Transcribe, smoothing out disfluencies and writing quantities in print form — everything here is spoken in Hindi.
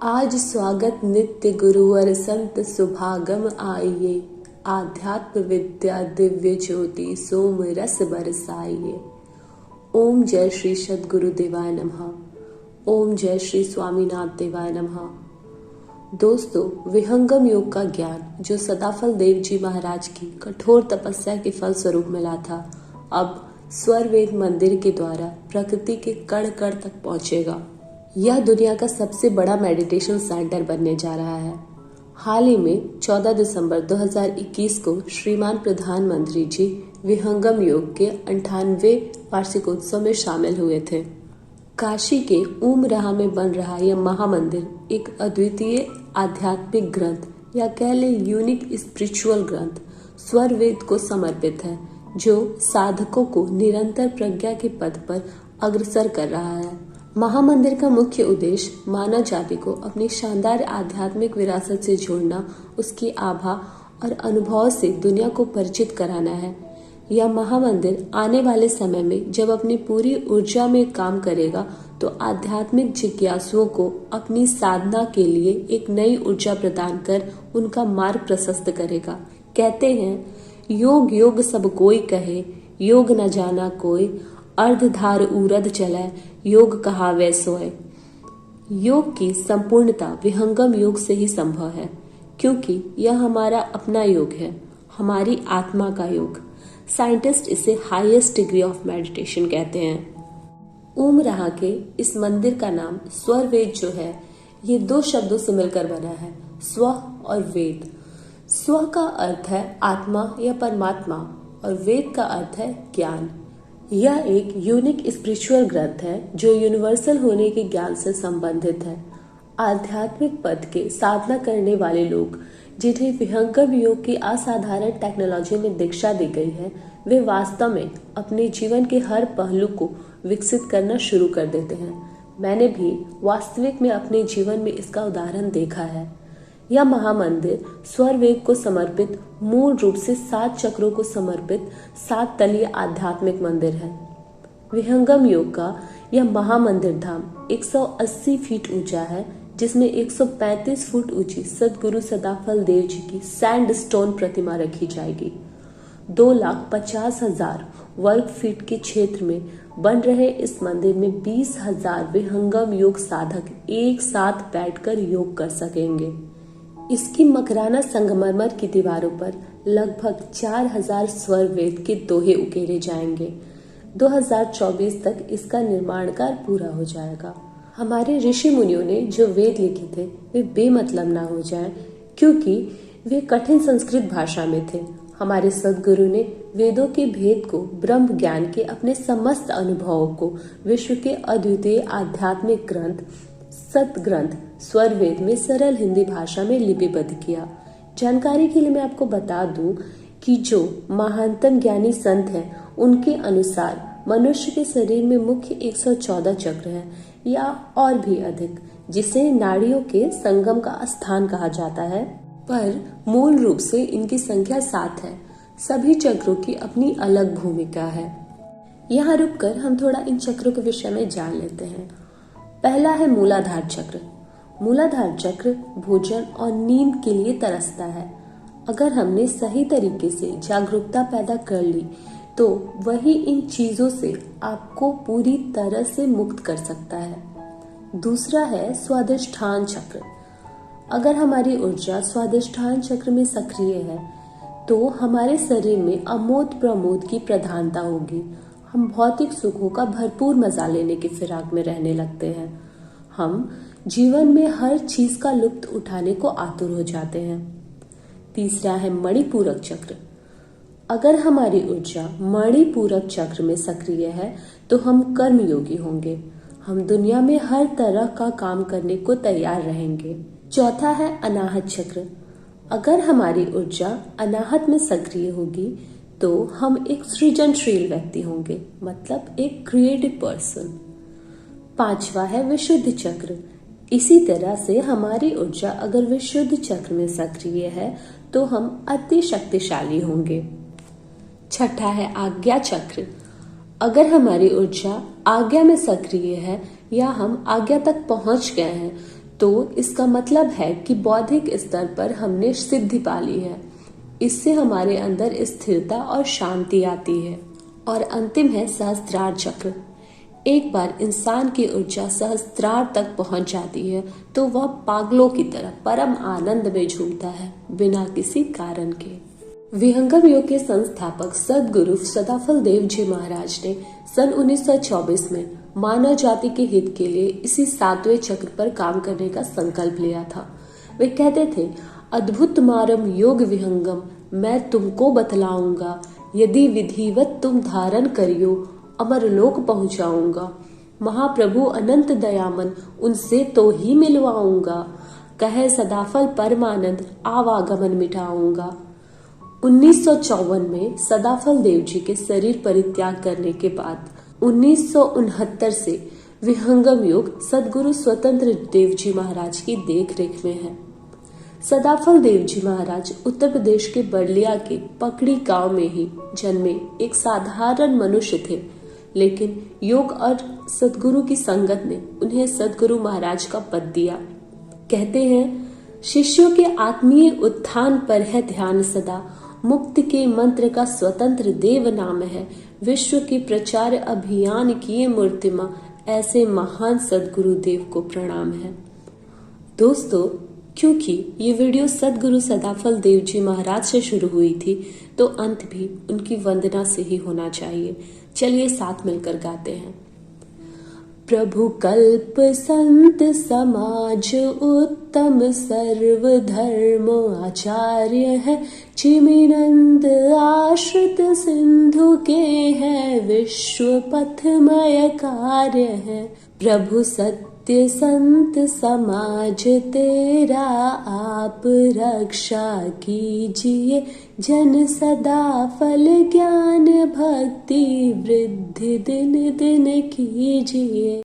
आज स्वागत नित्य गुरुवर संत सुभागम आइए। आध्यात्म विद्या दिव्य ज्योति सोम रस बरसाइए। ओम जय श्री सद्गुरु देवाय नमः। ओम जय श्री स्वामीनाथ देवाय नमः। दोस्तों, विहंगम योग का ज्ञान जो सदाफल देव जी महाराज की कठोर तपस्या के फल स्वरूप मिला था, अब स्वर वेद मंदिर के द्वारा प्रकृति के कण कण तक पहुंचेगा। यह दुनिया का सबसे बड़ा मेडिटेशन सेंटर बनने जा रहा है। हाल ही में 14 दिसंबर 2021 को श्रीमान प्रधानमंत्री जी विहंगम योग के 98वें वार्षिकोत्सव में शामिल हुए थे। काशी के उमराह में बन रहा यह महामंदिर एक अद्वितीय आध्यात्मिक ग्रंथ या कह ले यूनिक स्पिरिचुअल ग्रंथ स्वर वेद को समर्पित है, जो साधकों को निरंतर प्रज्ञा के पथ पर अग्रसर कर रहा है। महामंदिर का मुख्य उद्देश्य मानव जाति को अपनी शानदार आध्यात्मिक विरासत से जोड़ना, उसकी आभा और अनुभव से दुनिया को परिचित कराना है। यह महामंदिर आने वाले समय में जब अपनी पूरी ऊर्जा में काम करेगा तो आध्यात्मिक जिज्ञासुओं को अपनी साधना के लिए एक नई ऊर्जा प्रदान कर उनका मार्ग प्रशस्त करेगा। कहते हैं, योग योग सब कोई कहे, योग न जाना कोई, अर्धधार उरध चले, योग कहावे सोए। योग की संपूर्णता विहंगम योग से ही संभव है, क्योंकि यह हमारा अपना योग है, हमारी आत्मा का योग। साइंटिस्ट इसे हाईएस्ट डिग्री ऑफ मेडिटेशन कहते हैं। उमराह के इस मंदिर का नाम स्वर वेद जो है, ये दो शब्दों से मिलकर बना है, स्व और वेद। स्व का अर्थ है आत्मा या परमात्मा और वेद का अर्थ है ज्ञान। यह एक यूनिक स्पिरिचुअल ग्रंथ है जो यूनिवर्सल होने के ज्ञान से संबंधित है। आध्यात्मिक पद के साधना करने वाले लोग, जिन्हें विहंगम योग की असाधारण टेक्नोलॉजी में दीक्षा दी गई है, वे वास्तव में अपने जीवन के हर पहलू को विकसित करना शुरू कर देते हैं। मैंने भी वास्तविक में अपने जीवन में इसका उदाहरण देखा है। यह महामंदिर स्वर वेद को समर्पित, मूल रूप से 7 चक्रों को समर्पित 7 तलीय आध्यात्मिक मंदिर है। विहंगम योग का यह महामंदिर धाम 180 फीट ऊंचा है, जिसमें 135 फुट ऊंची सद्गुरु सदाफल देव जी की सैंडस्टोन प्रतिमा रखी जाएगी। 2,50,000 वर्ग फीट के क्षेत्र में बन रहे इस मंदिर में 20,000 विहंगम योग साधक एक साथ बैठकर योग कर सकेंगे। इसकी मकराना संगमरमर की दीवारों पर लगभग 4,000 स्वर वेद के दोहे उकेरे जाएंगे। 2024 तक इसका निर्माण कार्य पूरा हो जाएगा। हमारे ऋषि मुनियों ने जो वेद लिखे थे वे बेमतलब ना हो जाएं, क्योंकि वे कठिन संस्कृत भाषा में थे। हमारे सद्गुरु ने वेदों के भेद को, ब्रह्म ज्ञान के अपने समस्त अनुभवों को विश्व के अद्वितीय आध्यात्मिक ग्रंथ सतग्रंथ स्वर वेद में सरल हिंदी भाषा में लिपिबद्ध किया। जानकारी के लिए मैं आपको बता दूं कि जो महानतम ज्ञानी संत हैं, उनके अनुसार मनुष्य के शरीर में मुख्य 114 चक्र हैं या और भी अधिक, जिसे नाड़ियों के संगम का स्थान कहा जाता है, पर मूल रूप से इनकी संख्या 7 है। सभी चक्रों की अपनी अलग भूमिका है। यहाँ रुककर हम थोड़ा इन चक्रों के विषय में जान लेते हैं। पहला है मूलाधार चक्र। मूलाधार चक्र भोजन और नींद के लिए तरसता है। अगर हमने सही तरीके से जागरूकता पैदा कर ली तो वही इन चीजों से आपको पूरी तरह से मुक्त कर सकता है। दूसरा है स्वादिष्ठान चक्र। अगर हमारी ऊर्जा स्वादिष्ठान चक्र में सक्रिय है तो हमारे शरीर में अमोद प्रमोद की प्रधानता होगी। हम भौतिक सुखों का भरपूर मजा लेने की फिराक में रहने लगते हैं। हम जीवन में हर चीज का लुत्फ उठाने को आतुर हो जाते हैं। तीसरा है मणिपूरक चक्र। अगर हमारी ऊर्जा मणिपूरक चक्र में सक्रिय है तो हम कर्मयोगी होंगे। हम दुनिया में हर तरह का काम करने को तैयार रहेंगे। चौथा है अनाहत चक्र। अगर हमारी ऊर्जा अनाहत में सक्रिय होगी तो हम एक सृजनशील व्यक्ति होंगे, मतलब एक क्रिएटिव पर्सन। पांचवा है विशुद्ध चक्र। इसी तरह से हमारी ऊर्जा अगर विशुद्ध चक्र में सक्रिय है तो हम अति शक्तिशाली होंगे। छठा है आज्ञा चक्र। अगर हमारी ऊर्जा आज्ञा में सक्रिय है या हम आज्ञा तक पहुंच गए हैं तो इसका मतलब है कि बौद्धिक स्तर पर हमने सिद्धि पा ली है। इससे हमारे अंदर स्थिरता और शांति आती है। और अंतिम है सहस्त्रार चक्र। एक बार इंसान की ऊर्जा सहस्त्रार तक पहुंच जाती है तो वह पागलों की तरह परम आनंद में झूमता है, बिना किसी कारण के। विहंगम योग के संस्थापक सद्गुरु सदाफल देव जी महाराज ने सन 1924 में मानव जाति के हित के लिए इसी 7वें चक्र पर काम करने का संकल्प लिया था। वे कहते थे, अद्भुत मारम योग विहंगम मैं तुमको बतलाऊंगा, यदि विधिवत तुम धारण करियो अमर लोक पहुंचाऊंगा। महाप्रभु अनंत दयामन उनसे तो ही मिलवाऊंगा, कहे सदाफल परमानंद आवागमन मिटाऊंगा। 1954 में सदाफल देव जी के शरीर परित्याग करने के बाद 1969 से विहंगम योग सद्गुरु स्वतंत्र देव जी महाराज की देखरेख में है। सदाफल देव जी महाराज उत्तर प्रदेश के बड़लिया के पकड़ी गांव में ही जन्मे एक साधारण मनुष्य थे, लेकिन योग और सद्गुरु की संगत ने उन्हें सद्गुरु महाराज का पद दिया। कहते हैं, शिष्यों के आत्मीय उत्थान पर है ध्यान सदा, मुक्ति के मंत्र का स्वतंत्र देव नाम है, विश्व के प्रचार अभियान किए मूर्तिमा, ऐसे महान सद्गुरु देव को प्रणाम है। दोस्तों, क्योंकि ये वीडियो सद्गुरु सदाफल देव जी महाराज से शुरू हुई थी तो अंत भी उनकी वंदना से ही होना चाहिए। चलिए साथ मिलकर गाते हैं। प्रभु कल्प संत समाज उत्तम सर्व धर्म आचार्य है, चिमिनंद आश्रित सिंधु के है, विश्व पथमय कार्य है। प्रभु सत्य संत समाज तेरा आप रक्षा कीजिए, जन सदा फल ज्ञान भक्ति वृद्धि दिन दिन कीजिए।